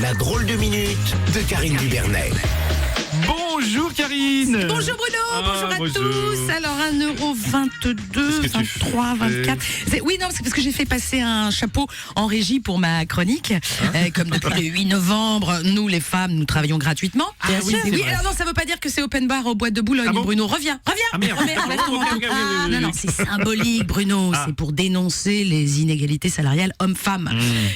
La drôle de minute de Karine Dubernet. Bonjour Karine. Bonjour Bruno, bonjour à tous. Alors 1,22€, 23, 24. Oui, non, c'est parce que j'ai fait passer un chapeau en régie pour ma chronique. Comme depuis le 8 novembre, nous les femmes, nous travaillons gratuitement. Bien sûr. Oui, alors non, ça veut pas dire que c'est open bar aux boîtes de Boulogne. Bon Bruno, reviens. Ah merde. Non, c'est symbolique, Bruno. C'est pour dénoncer les inégalités salariales hommes-femmes.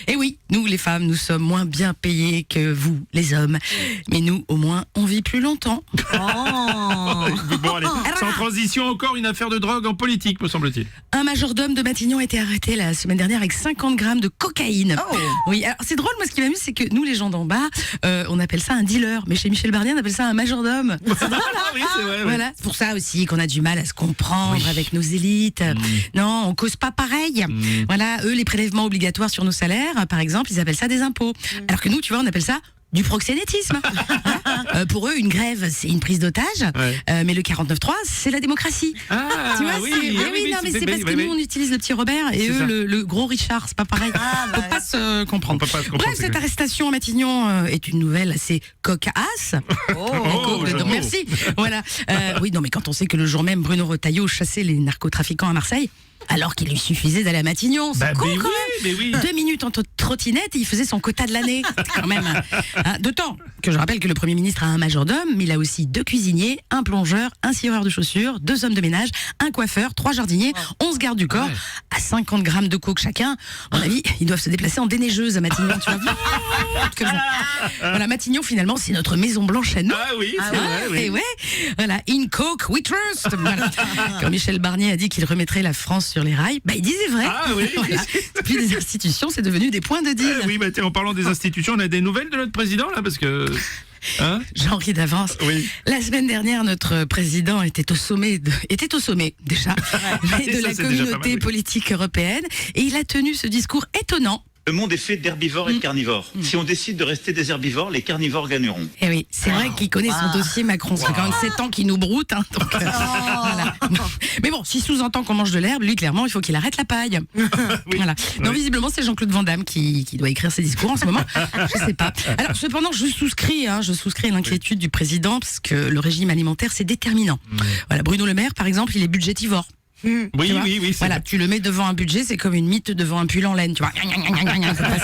Et oui, nous les femmes, nous sommes moins bien payées que vous, les hommes. Mais nous, au moins, on vit plus longtemps. Bon allez, sans transition, encore une affaire de drogue en politique, me semble-t-il. Un majordome de Matignon a été arrêté la semaine dernière avec 50 grammes de cocaïne. Oui, alors c'est drôle, moi ce qui m'amuse, c'est que nous les gens d'en bas, on appelle ça un dealer, mais chez Michel Barnier on appelle ça un majordome. C'est drôle, hein? Oui, c'est vrai. Voilà, c'est pour ça aussi qu'on a du mal à se comprendre avec nos élites. Non, on cause pas pareil. Voilà, eux les prélèvements obligatoires sur nos salaires, par exemple, ils appellent ça des impôts. Alors que nous, tu vois, on appelle ça du proxénétisme. Pour eux, une grève, c'est une prise d'otage, mais le 49.3, c'est la démocratie. Tu vois, c'est parce que nous, on utilise le petit Robert et eux, le gros Richard, c'est pas pareil. On peut pas se comprendre. Bref, cette arrestation à Matignon est une nouvelle assez cocasse. Merci. Voilà. Oui, non, mais quand on sait que le jour même, Bruno Retailleau chassait les narcotrafiquants à Marseille, alors qu'il lui suffisait d'aller à Matignon, c'est con quand même. 2 minutes en trottinette et il faisait son quota de l'année, quand même. D'autant que je rappelle que le Premier ministre a un majordome, mais il a aussi 2 cuisiniers, un plongeur, un scieur de chaussures, 2 hommes de ménage, un coiffeur, 3 jardiniers, 11 gardes du corps, à 50 grammes de coke chacun. À mon avis, ils doivent se déplacer en déneigeuse à Matignon, tu vois. Comme ça. Voilà, Matignon, finalement, c'est notre Maison Blanche à nous. Ah oui, c'est vrai, oui. Et ouais, voilà, in coke we trust. Voilà. Quand Michel Barnier a dit qu'il remettrait la France sur les rails, il disait vrai. Ah oui. Voilà. Depuis des institutions, c'est devenu des points de deal. Oui, tiens, en parlant des institutions, on a des nouvelles de notre président là, parce que... J'en ris d'avance. Oui. La semaine dernière, notre président était au sommet déjà, mais de la communauté politique européenne, et il a tenu ce discours étonnant. Le monde est fait d'herbivores et de carnivores. Si on décide de rester des herbivores, les carnivores gagneront. Et oui, c'est vrai qu'il connaît son dossier Macron. Ça fait quand même 7 ans qu'il nous broute. Voilà. Mais bon, s'il sous-entend qu'on mange de l'herbe, lui, clairement, il faut qu'il arrête la paille. Voilà. Non, visiblement, c'est Jean-Claude Van Damme qui doit écrire ses discours en ce moment. Je sais pas. Alors, cependant, je souscris à l'inquiétude du président, parce que le régime alimentaire, c'est déterminant. Voilà, Bruno Le Maire, par exemple, il est budgétivore. Oui. Voilà, tu le mets devant un budget, c'est comme une mythe devant un pull en laine, tu vois. Ça passe,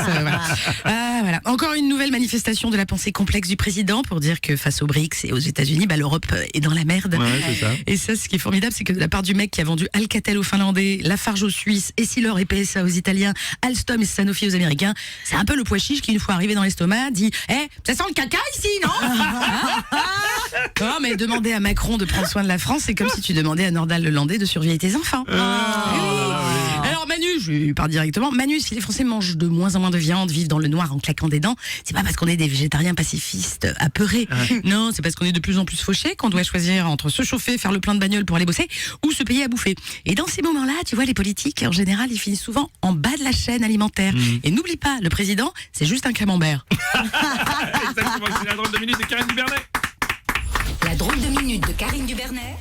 voilà. Encore une nouvelle manifestation de la pensée complexe du président pour dire que face aux BRICS et aux États-Unis, l'Europe est dans la merde. C'est ça. Et ça, ce qui est formidable, c'est que de la part du mec qui a vendu Alcatel aux Finlandais, Lafarge aux Suisses, Essilor et PSA aux Italiens, Alstom et Sanofi aux Américains, c'est un peu le pois chiche qui, une fois arrivé dans l'estomac, dit ça sent le caca ici, non? Non, mais demander à Macron de prendre soin de la France, c'est comme si tu demandais à Nordal Lelandais de surveiller tes enfants. Alors Manu, je lui parle directement. Manu, si les Français mangent de moins en moins de viande, vivent dans le noir en claquant des dents, c'est pas parce qu'on est des végétariens pacifistes apeurés. Non, c'est parce qu'on est de plus en plus fauchés qu'on doit choisir entre se chauffer, faire le plein de bagnole pour aller bosser, ou se payer à bouffer. Et dans ces moments-là, tu vois, les politiques, en général, ils finissent souvent en bas de la chaîne alimentaire. Et n'oublie pas, le président, c'est juste un camembert. Exactement, c'est la drôle de minute de Karine Dubernet. La drôle de minute de Karine Dubernet